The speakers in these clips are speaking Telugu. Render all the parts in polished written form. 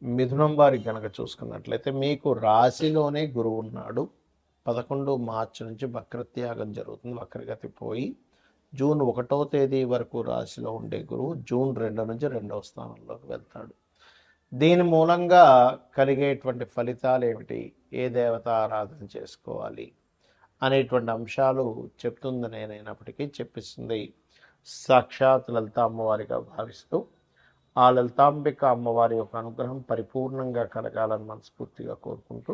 మిథునం వారికి కనుక చూసుకున్నట్లయితే మీకు రాశిలోనే గురువు ఉన్నాడు. 11 మార్చి నుంచి వక్రత్యాగం జరుగుతుంది. వక్రగతి పోయి జూన్ 1వ తేదీ వరకు రాశిలో ఉండే గురువు జూన్ 2 నుంచి 2వ స్థానంలోకి వెళ్తాడు. దీని మూలంగా కలిగేటువంటి ఫలితాలు ఏమిటి, ఏ దేవత ఆరాధన చేసుకోవాలి అనేటువంటి అంశాలు చెప్తుంది నేనైనప్పటికీ చెప్పిస్తుంది సాక్షాత్ లలిత అమ్మవారిగా భావిస్తూ ఆ లలితాంబిక అమ్మవారి యొక్క అనుగ్రహం పరిపూర్ణంగా కలగాలని మనస్ఫూర్తిగా కోరుకుంటూ,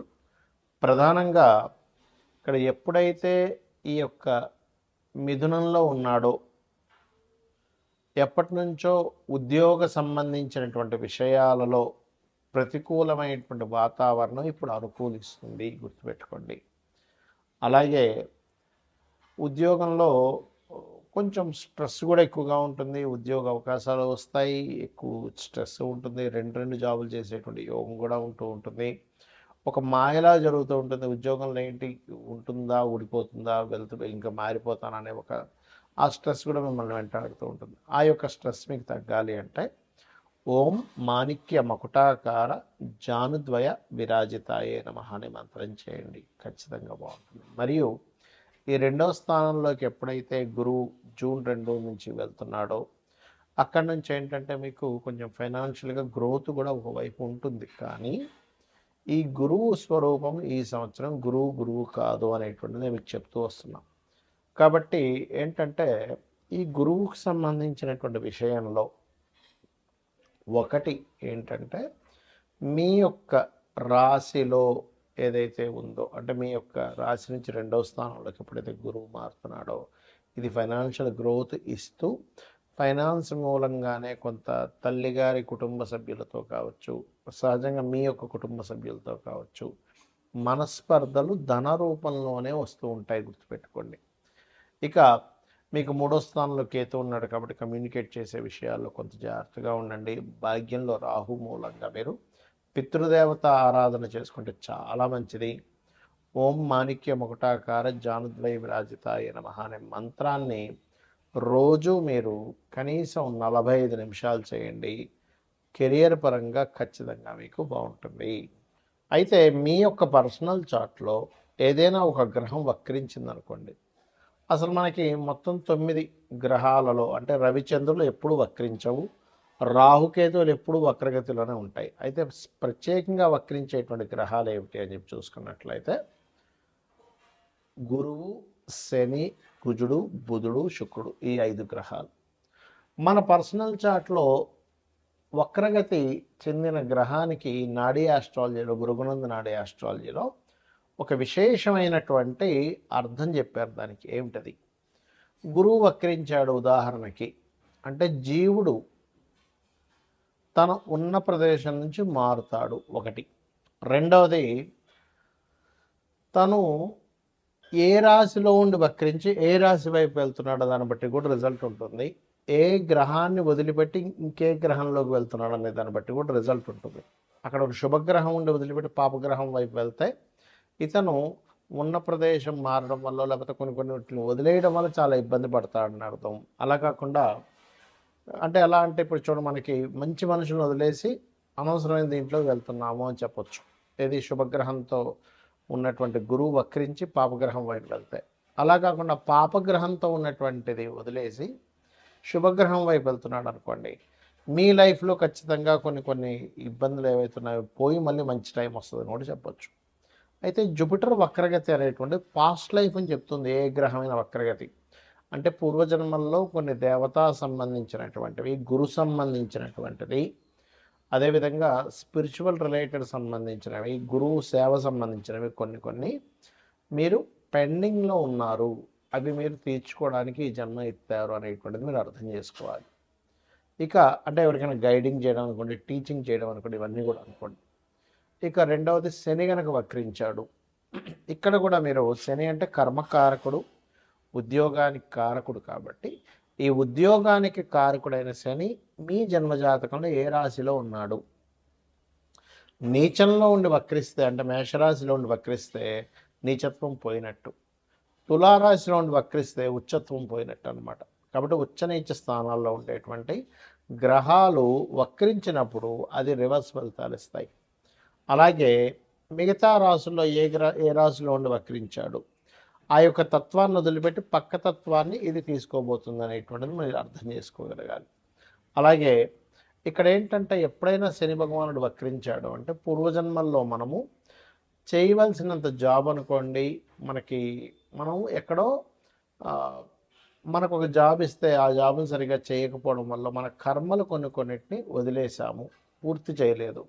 ప్రధానంగా ఇక్కడ ఎప్పుడైతే ఈ యొక్క మిథునంలో ఉన్నాడో ఎప్పటి నుంచో ఉద్యోగ సంబంధించినటువంటి విషయాలలో ప్రతికూలమైనటువంటి వాతావరణం ఇప్పుడు అనుకూలిస్తుంది, గుర్తుపెట్టుకోండి. అలాగే ఉద్యోగంలో కొంచెం స్ట్రెస్ కూడా ఎక్కువగా ఉంటుంది. ఉద్యోగ అవకాశాలు వస్తాయి, ఎక్కువ స్ట్రెస్ ఉంటుంది. రెండు జాబులు చేసేటువంటి యోగం కూడా ఉంటుంది. ఒక మాయలా జరుగుతూ ఉంటుంది. ఉద్యోగంలో ఏంటి ఉంటుందా, ఊడిపోతుందా, ఇంకా మారిపోతాననే ఒక ఆ స్ట్రెస్ కూడా మిమ్మల్ని వెంటాడుతూ ఉంటుంది. ఆ యొక్క స్ట్రెస్ మీకు తగ్గాలి అంటే ఓం మాణిక్య మకుటాకార జానుద్వయ విరాజితాయే నమః అనే మంత్రం చేయండి, ఖచ్చితంగా బాగుంటుంది. మరియు ఈ 2వ స్థానంలోకి ఎప్పుడైతే గురువు జూన్ 2 నుంచి వెళ్తున్నాడో అక్కడి నుంచి ఏంటంటే మీకు కొంచెం ఫైనాన్షియల్గా గ్రోత్ కూడా ఒకవైపు ఉంటుంది. కానీ ఈ గురువు స్వరూపం ఈ సంవత్సరం గురువు కాదు అనేటువంటిది మీకు చెప్తూ వస్తున్నాం. కాబట్టి ఏంటంటే ఈ గురువుకు సంబంధించినటువంటి విషయంలో ఒకటి ఏంటంటే మీ యొక్క రాశిలో ఏదైతే ఉందో, అంటే మీ యొక్క రాశి నుంచి 2వ స్థానంలోకి ఎప్పుడైతే గురువు మారుతున్నాడో ఇది ఫైనాన్షియల్ గ్రోత్ ఇస్తూ ఫైనాన్స్ మూలంగానే కొంత తల్లిగారి కుటుంబ సభ్యులతో కావచ్చు, సహజంగా మీ యొక్క కుటుంబ సభ్యులతో కావచ్చు, మనస్పర్ధలు ధన రూపంలోనే వస్తూ ఉంటాయి, గుర్తుపెట్టుకోండి. ఇక మీకు 3వ స్థానంలో కేతు ఉన్నాడు కాబట్టి కమ్యూనికేట్ చేసే విషయాల్లో కొంత జాగ్రత్తగా ఉండండి. భాగ్యంలో రాహు మూలంగా మీరు పితృదేవత ఆరాధన చేసుకుంటే చాలా మంచిది. ఓం మాణిక్య ముకుటాకార జానుద్వయ విరాజితాయ నమః అనే మంత్రాన్ని రోజు మీరు కనీసం 45 నిమిషాలు చేయండి. కెరియర్ పరంగా ఖచ్చితంగా మీకు బాగుంటుంది. అయితే మీ యొక్క పర్సనల్ చార్ట్లో ఏదైనా ఒక గ్రహం వక్రించిందనుకోండి, అసలు మనకి మొత్తం 9 గ్రహాలలో అంటే రవిచంద్రులు ఎప్పుడు వక్రించవు, రాహుకేతువులు ఎప్పుడు వక్రగతిలోనే ఉంటాయి. అయితే ప్రత్యేకంగా వక్రించేటువంటి గ్రహాలు ఏమిటి అని చెప్పి చూసుకున్నట్లయితే గురువు, శని, కుజుడు, బుధుడు, శుక్రుడు, ఈ 5 గ్రహాలు. మన పర్సనల్ చార్ట్లో వక్రగతి చెందిన గ్రహానికి నాడీ ఆస్ట్రాలజీలో, గురుగునంద నాడీ ఆస్ట్రాలజీలో ఒక విశేషమైనటువంటి అర్థం చెప్పారు. దానికి ఏమిటది, గురువు వక్రించాడు ఉదాహరణకి అంటే జీవుడు తన ఉన్న ప్రదేశం నుంచి మారుతాడు ఒకటి. రెండవది తను ఏ రాశిలో ఉండి వక్రించి ఏ రాశి వైపు వెళ్తున్నాడో దాన్ని బట్టి కూడా రిజల్ట్ ఉంటుంది. ఏ గ్రహాన్ని వదిలిపెట్టి ఇంకే గ్రహంలోకి వెళ్తున్నాడు అనే దాన్ని బట్టి కూడా రిజల్ట్ ఉంటుంది. అక్కడ ఒక శుభగ్రహం ఉండి వదిలిపెట్టి పాపగ్రహం వైపు వెళ్తే ఇతను ఉన్న ప్రదేశం మారడం వల్ల లేకపోతే కొన్ని వదిలేయడం వల్ల చాలా ఇబ్బంది పడతాడని అర్థం. అలా కాకుండా అంటే ఎలా అంటే ఇప్పుడు చూడండి, మనకి మంచి మనుషులను వదిలేసి అనవసరమైన దీంట్లో వెళ్తున్నాము అని చెప్పొచ్చు. ఏది శుభగ్రహంతో ఉన్నటువంటి గురువు వక్రించి పాపగ్రహం వైపు వెళ్తే. అలా కాకుండా పాపగ్రహంతో ఉన్నటువంటిది వదిలేసి శుభగ్రహం వైపు వెళ్తున్నాడు అనుకోండి, మీ లైఫ్లో ఖచ్చితంగా కొన్ని ఇబ్బందులు ఏవైతున్నాయో పోయి మళ్ళీ మంచి టైం వస్తుందని కూడా చెప్పొచ్చు. అయితే జూపిటర్ వక్రగతి అనేటువంటి పాస్ట్ లైఫ్ అని చెప్తుంది. ఏ గ్రహమైన వక్రగతి అంటే పూర్వజన్మల్లో కొన్ని దేవతా సంబంధించినటువంటివి, గురు సంబంధించినటువంటిది, అదేవిధంగా స్పిరిచువల్ రిలేటెడ్ సంబంధించినవి, గురువు సేవ సంబంధించినవి కొన్ని మీరు పెండింగ్లో ఉన్నారు, అవి మీరు తీర్చుకోవడానికి ఈ జన్మ ఎత్తారు అనేటువంటిది మీరు అర్థం చేసుకోవాలి. ఇక అంటే ఎవరికైనా గైడింగ్ చేయడం అనుకోండి, టీచింగ్ చేయడం అనుకోండి, ఇవన్నీ కూడా అనుకోండి. ఇక రెండవది శని గనక వక్రించాడు, ఇక్కడ కూడా మీరు శని అంటే కర్మకారకుడు, ఉద్యోగానికి కారకుడు. కాబట్టి ఈ ఉద్యోగానికి కారకుడైన శని మీ జన్మజాతకంలో ఏ రాశిలో ఉన్నాడు, నీచంలో ఉండి వక్రిస్తే అంటే మేషరాశిలో ఉండి వక్రిస్తే నీచత్వం పోయినట్టు, తులారాశిలో ఉండి వక్రిస్తే ఉచ్చత్వం పోయినట్టు అనమాట. కాబట్టి ఉచ్చ నీచ స్థానాల్లో ఉండేటువంటి గ్రహాలు వక్రించినప్పుడు అది రివర్స్ ఫలితాలు ఇస్తాయి. అలాగే మిగతా రాసుల్లో ఏ రాశిలో ఉండి వక్రించాడు, ఆ యొక్క తత్వాన్ని వదిలిపెట్టి పక్క తత్వాన్ని ఇది తీసుకోబోతుంది అనేటువంటిది మీరు అర్థం చేసుకోగలగాలి. అలాగే ఇక్కడ ఏంటంటే ఎప్పుడైనా శని భగవానుడు వక్రించాడు అంటే పూర్వజన్మల్లో మనము చేయవలసినంత జాబ్ అనుకోండి, మనం ఎక్కడో మనకు ఒక జాబ్ ఇస్తే ఆ జాబ్ని సరిగా చేయకపోవడం వల్ల మన కర్మలు కొన్నిటిని వదిలేసాము, పూర్తి చేయలేదు.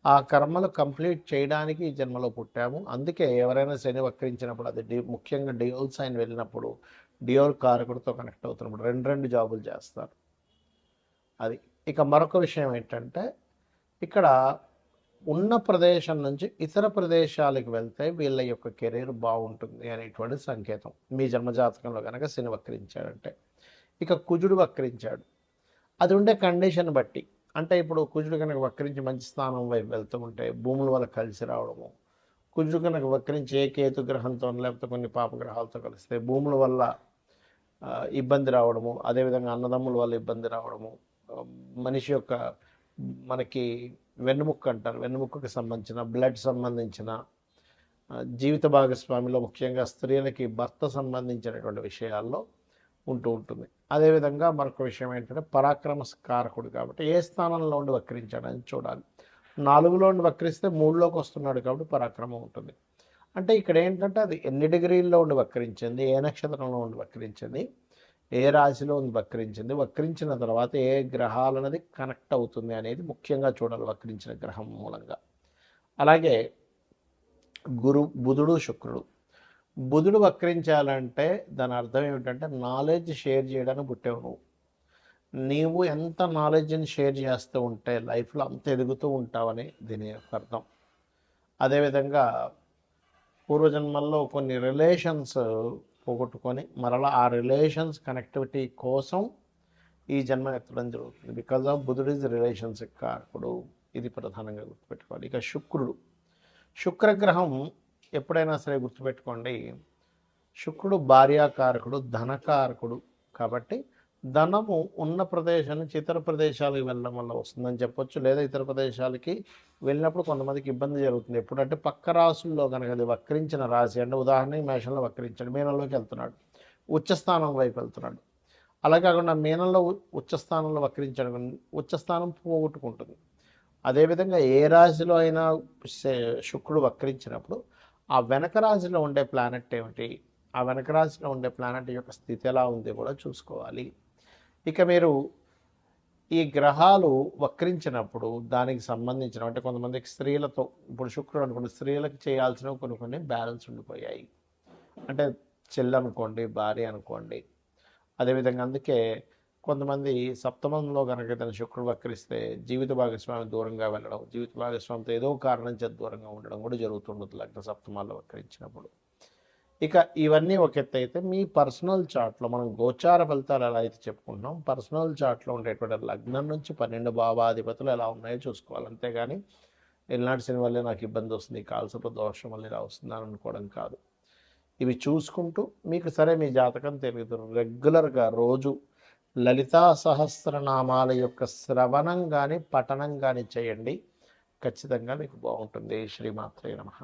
ఆ కర్మలు కంప్లీట్ చేయడానికి ఈ జన్మలో పుట్టాము. అందుకే ఎవరైనా శని వక్రించినప్పుడు అది ముఖ్యంగా డియోల్ సైన్ వెళ్ళినప్పుడు డియోల్ కారకుడితో కనెక్ట్ అవుతున్నప్పుడు రెండు జాబులు చేస్తారు. అది. ఇక మరొక విషయం ఏంటంటే ఇక్కడ ఉన్న ప్రదేశం నుంచి ఇతర ప్రదేశాలకు వెళ్తే వీళ్ళ యొక్క కెరీర్ బాగుంటుంది అనేటువంటి సంకేతం మీ జన్మజాతకంలో కనుక శని వక్రించాడంటే. ఇక కుజుడు వక్రించాడు, అది ఉండే కండిషన్ బట్టి, అంటే ఇప్పుడు కుజుడు కనుక వక్రించి మంచి స్థానం వైపు వెళ్తూ ఉంటే భూముల వల్ల కలిసి రావడము, కుజుడు కనుక వక్రించి ఏ కేతు గ్రహంతో లేకపోతే కొన్ని పాపగ్రహాలతో కలిస్తే భూముల వల్ల ఇబ్బంది రావడము, అదేవిధంగా అన్నదమ్ముల వల్ల ఇబ్బంది రావడము, మనిషి యొక్క మనకి వెన్నుముక్క అంటారు, వెన్నుముక్కకి సంబంధించిన బ్లడ్ సంబంధించిన జీవిత భాగస్వామిలో ముఖ్యంగా స్త్రీలకి భర్త సంబంధించినటువంటి విషయాల్లో ఉంటుంది. అదేవిధంగా మరొక విషయం ఏంటంటే పరాక్రమకారకుడు కాబట్టి ఏ స్థానంలో ఉండి వక్రించాడని చూడాలి. 4లో ఉండి వక్రిస్తే 3లోకి వస్తున్నాడు కాబట్టి పరాక్రమం ఉంటుంది. అంటే ఇక్కడ ఏంటంటే అది ఎన్ని డిగ్రీల్లో ఉండి వక్రించింది, ఏ నక్షత్రంలో ఉండి వక్రించింది, ఏ రాశిలో ఉంది వక్రించింది, వక్రించిన తర్వాత ఏ గ్రహాలన్నది కనెక్ట్ అవుతుంది అనేది ముఖ్యంగా చూడాలి వక్రించిన గ్రహం మూలంగా. అలాగే బుధుడు శుక్రుడు. బుధుడు వక్రించాలంటే దాని అర్థం ఏమిటంటే నాలెడ్జ్ షేర్ చేయడానికి పుట్టావు నీవు ఎంత నాలెడ్జ్ని షేర్ చేస్తూ ఉంటే లైఫ్లో అంత ఎదుగుతూ ఉంటావని దీని యొక్క అర్థం. అదేవిధంగా పూర్వజన్మల్లో కొన్ని రిలేషన్స్ పోగొట్టుకొని మరలా ఆ రిలేషన్స్ కనెక్టివిటీ కోసం ఈ జన్మ ఎత్తడం జరుగుతుంది. బికాజ్ ఆఫ్ బుధుడు ఇస్ రిలేషన్స్ కారకుడు, ఇది ప్రధానంగా గుర్తుపెట్టుకోవాలి. ఇక శుక్రగ్రహం ఎప్పుడైనా సరే గుర్తుపెట్టుకోండి, శుక్రుడు భార్యాకారకుడు, ధనకారకుడు కాబట్టి ధనము ఉన్న ప్రదేశం నుంచి ఇతర ప్రదేశాలకు వెళ్ళడం వల్ల వస్తుందని చెప్పొచ్చు. లేదా ఇతర ప్రదేశాలకి వెళ్ళినప్పుడు కొంతమందికి ఇబ్బంది జరుగుతుంది. ఎప్పుడంటే పక్క రాసుల్లో కనుక అది వక్రించిన రాశి, అంటే ఉదాహరణకి మేషంలో వక్రించాడు, మీనంలోకి వెళ్తున్నాడు, ఉచ్చస్థానం వైపు వెళ్తున్నాడు. అలా కాకుండా మీనంలో ఉచ్చస్థానంలో వక్రించాడు, ఉచ్చస్థానం పోగొట్టుకుంటుంది. అదేవిధంగా ఏ రాశిలో అయినా శుక్రుడు వక్రించినప్పుడు ఆ వెనక రాశిలో ఉండే ప్లానెట్ ఏమిటి, ఆ వెనక రాశిలో ఉండే ప్లానెట్ యొక్క స్థితి ఎలా ఉంది కూడా చూసుకోవాలి. ఇక మీరు ఈ గ్రహాలు వక్రించినప్పుడు దానికి సంబంధించిన, అంటే కొంతమందికి స్త్రీలతో, ఇప్పుడు శుక్రుడు అనుకోండి, స్త్రీలకు చేయాల్సినవి కొన్ని బ్యాలెన్స్ ఉండిపోయాయి, అంటే చెల్లి అనుకోండి, భార్య అనుకోండి. అదేవిధంగా అందుకే కొంతమంది సప్తమంలో కనుక తన శుక్రుడు వక్రిస్తే జీవిత భాగస్వామి దూరంగా వెళ్ళడం, జీవిత భాగస్వామితో ఏదో కారణం చేత దూరంగా ఉండడం కూడా జరుగుతుండదు లగ్న సప్తమాల్లో వక్రించినప్పుడు. ఇక ఇవన్నీ ఒక ఎత్తు అయితే మీ పర్సనల్ చార్ట్లో మనం గోచార ఫలితాలు ఎలా అయితే చెప్పుకుంటున్నాం, పర్సనల్ చార్ట్లో ఉండేటువంటి లగ్నం నుంచి 12 భావాధిపతులు ఎలా ఉన్నాయో చూసుకోవాలి. అంతేగాని ఎల్నాటి శని వల్లే నాకు ఇబ్బంది వస్తుంది, కాల్సపు దోషం వల్ల ఇలా వస్తుందని అనుకోవడం కాదు. ఇవి చూసుకుంటూ మీకు సరే మీ జాతకం తెలియదు, రెగ్యులర్గా రోజు లలితా సహస్రనామాల యొక్క శ్రవణం కానీ పఠనం కానీ చేయండి, ఖచ్చితంగా మీకు బాగుంటుంది. శ్రీమాత్రే నమః.